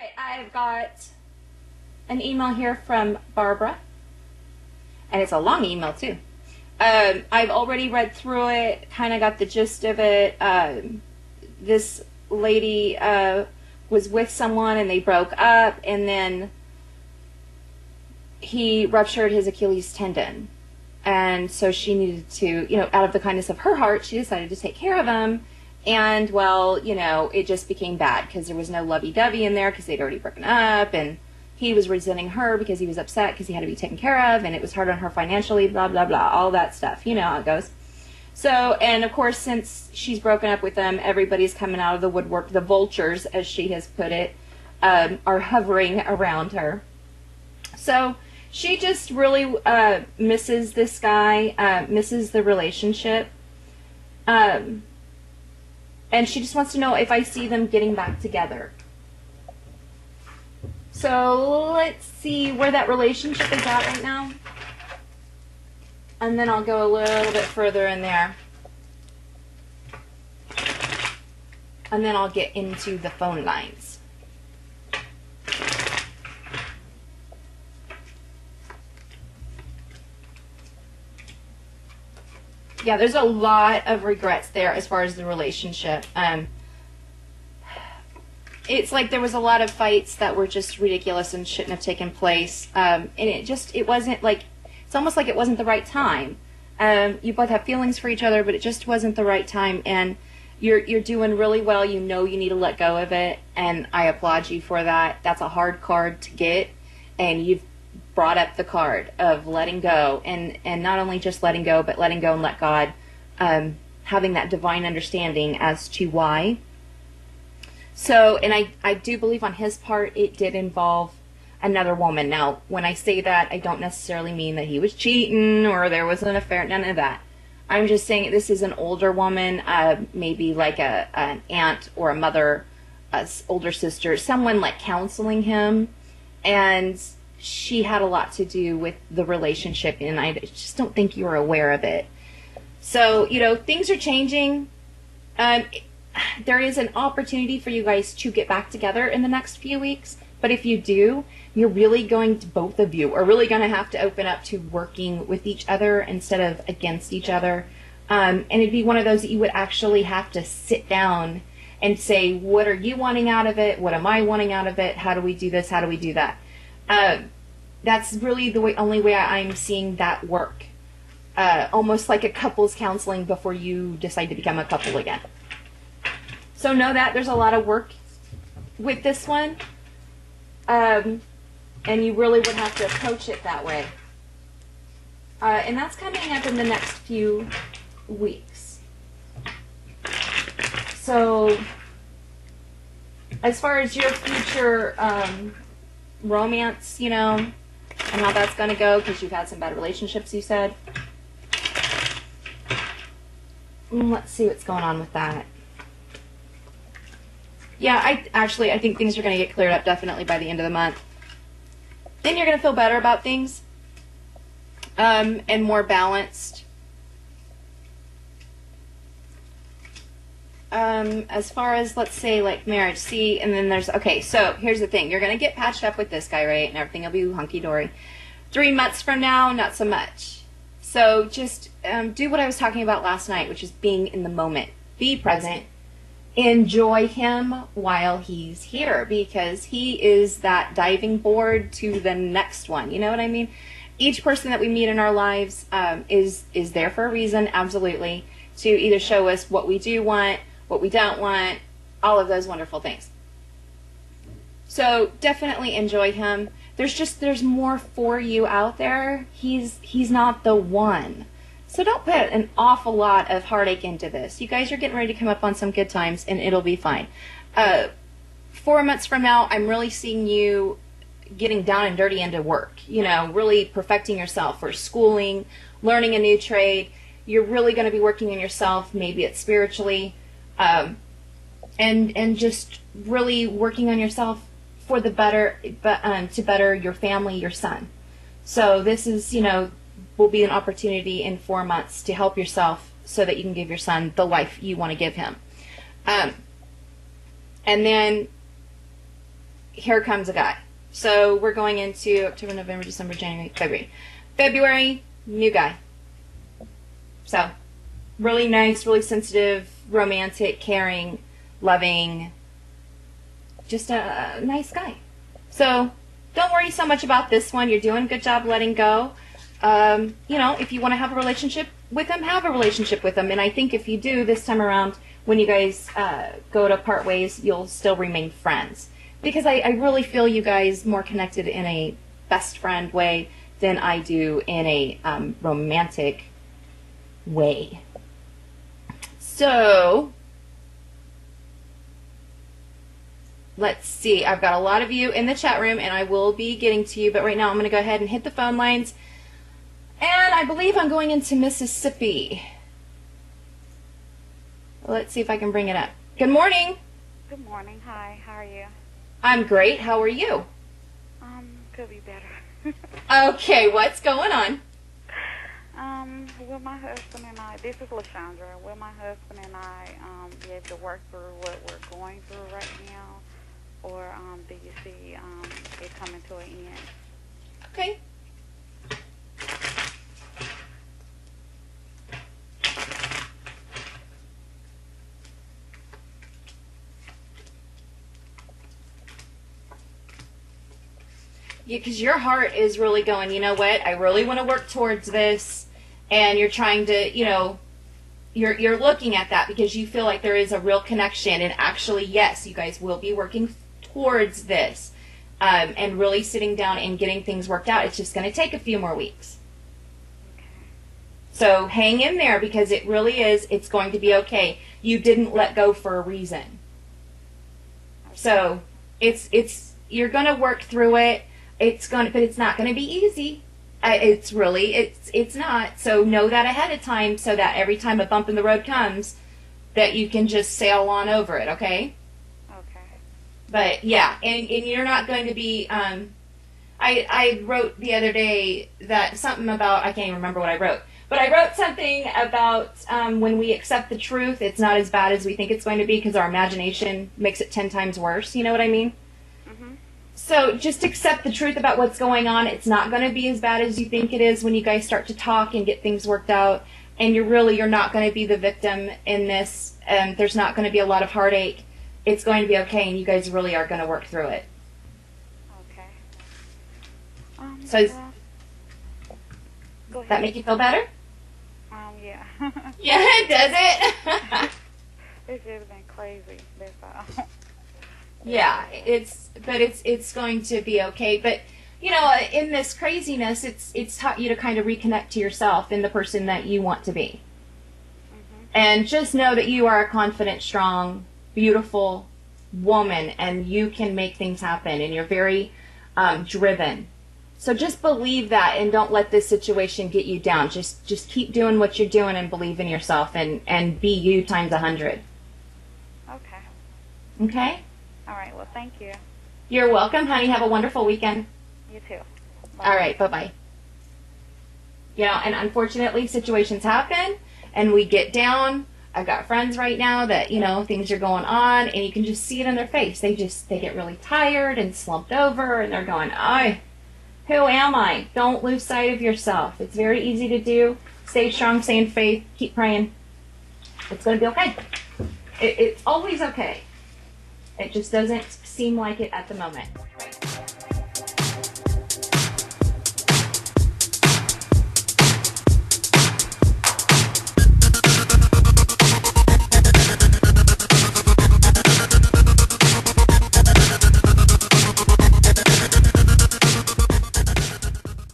right, I've got an email here from Barbara, and it's a long email too. I've already read through it, kind of got the gist of it. This lady was with someone and they broke up, and then he ruptured his Achilles tendon. And so she needed to, out of the kindness of her heart, she decided to take care of him. And, well, it just became bad because there was no lovey-dovey in there because they'd already broken up, and he was resenting her because he was upset because he had to be taken care of, and it was hard on her financially, blah, blah, blah, all that stuff. You know how it goes. So, and of course, since she's broken up with them, everybody's coming out of the woodwork. The vultures, as she has put it, are hovering around her. So she just really misses this guy, misses the relationship. And she just wants to know if I see them getting back together. So let's see where that relationship is at right now. And then I'll go a little bit further in there. And then I'll get into the phone lines. Yeah, there's a lot of regrets there as far as the relationship. It's like there was a lot of fights that were just ridiculous and shouldn't have taken place. And it wasn't like, it's almost like it wasn't the right time. You both have feelings for each other, but it just wasn't the right time. And you're doing really well. You know you need to let go of it. And I applaud you for that. That's a hard card to get. And you've brought up the card of letting go, and not only just letting go, but letting go and let God, having that divine understanding as to why. So, and I do believe on his part it did involve another woman. Now, when I say that, I don't necessarily mean that he was cheating or there was an affair, none of that. I'm just saying this is an older woman, maybe like an aunt or a mother, an older sister, someone like counseling him, and she had a lot to do with the relationship, and I just don't think you were aware of it. So, things are changing. There is an opportunity for you guys to get back together in the next few weeks, but if you do, you're really going to, both of you are really going to have to open up to working with each other instead of against each other. And it'd be one of those that you would actually have to sit down and say, what are you wanting out of it? What am I wanting out of it? How do we do this? How do we do that? That's really the only way I'm seeing that work. Almost like a couples counseling before you decide to become a couple again. So know that there's a lot of work with this one. And you really would have to approach it that way. And that's coming up in the next few weeks. So as far as your future romance, and how that's going to go, because you've had some bad relationships, you said. Let's see what's going on with that. Yeah, I think things are going to get cleared up definitely by the end of the month. Then you're going to feel better about things, and more balanced. As far as, let's say, like marriage, see, and then there's, okay, so here's the thing. You're going to get patched up with this guy, right? And everything will be hunky-dory. 3 months from now, not so much. So just do what I was talking about last night, which is being in the moment. Be present. Enjoy him while he's here, because he is that diving board to the next one. You know what I mean? Each person that we meet in our lives is there for a reason, absolutely, to either show us what we do want, what we don't want, all of those wonderful things. So definitely enjoy him. There's more for you out there. He's not the one. So don't put an awful lot of heartache into this. You guys are getting ready to come up on some good times, and it'll be fine. 4 months from now, I'm really seeing you getting down and dirty into work. Really perfecting yourself for schooling, learning a new trade. You're really going to be working on yourself. Maybe it's spiritually. And just really working on yourself for the better, to better your family, your son. So this is, will be an opportunity in 4 months to help yourself so that you can give your son the life you want to give him. And then here comes a guy. So we're going into October, November, December, January, February. February, new guy. So, really nice, really sensitive, romantic, caring, loving, just a nice guy. So, don't worry so much about this one. You're doing a good job letting go. You know, if you want to have a relationship with him, have a relationship with him. And I think if you do this time around, when you guys go to part ways, you'll still remain friends. Because I really feel you guys more connected in a best friend way than I do in a romantic way. So, let's see. I've got a lot of you in the chat room, and I will be getting to you. But right now, I'm going to go ahead and hit the phone lines. And I believe I'm going into Mississippi. Let's see if I can bring it up. Good morning. Good morning. Hi. How are you? I'm great. How are you? Could be better. Okay, what's going on? Will my husband and I, this is LaShandra, will my husband and I be able to work through what we're going through right now? Or do you see it coming to an end? Okay. Because your heart is really going, you know what, I really want to work towards this, and you're trying to, you know, you're looking at that because you feel like there is a real connection, and actually, yes, you guys will be working towards this, and really sitting down and getting things worked out. It's just going to take a few more weeks. Okay. So hang in there, because it really is, it's going to be okay. You didn't let go for a reason. Okay. So you're going to work through it. But it's not going to be easy. It's not. So know that ahead of time, so that every time a bump in the road comes, that you can just sail on over it, okay? Okay. But yeah, and you're not going to be, I wrote the other day that something about, I can't even remember what I wrote, but I wrote something about when we accept the truth, it's not as bad as we think it's going to be, because our imagination makes it 10 times worse, you know what I mean? So just accept the truth about what's going on. It's not going to be as bad as you think it is when you guys start to talk and get things worked out. And you're not going to be the victim in this. There's not going to be a lot of heartache. It's going to be okay, and you guys really are going to work through it. Okay. So go ahead. That make you feel better? Yeah. Yeah, does it? It's just been crazy. That's all. Yeah, it's going to be okay. But you know, in this craziness, it's taught you to kind of reconnect to yourself and the person that you want to be. And just know that you are a confident, strong, beautiful woman, and you can make things happen, and you're very driven. So just believe that, and don't let this situation get you down. Just keep doing what you're doing and believe in yourself, and be you times 100. Okay. Okay? All right. Well, thank you. You're welcome, honey. Have a wonderful weekend. You too. Bye. All right. Bye-bye. You know, and unfortunately, situations happen, and we get down. I've got friends right now that, you know, things are going on, and you can just see it in their face. They get really tired and slumped over, and they're going, who am I? Don't lose sight of yourself. It's very easy to do. Stay strong, stay in faith, keep praying. It's going to be okay. It's always okay. It just doesn't seem like it at the moment.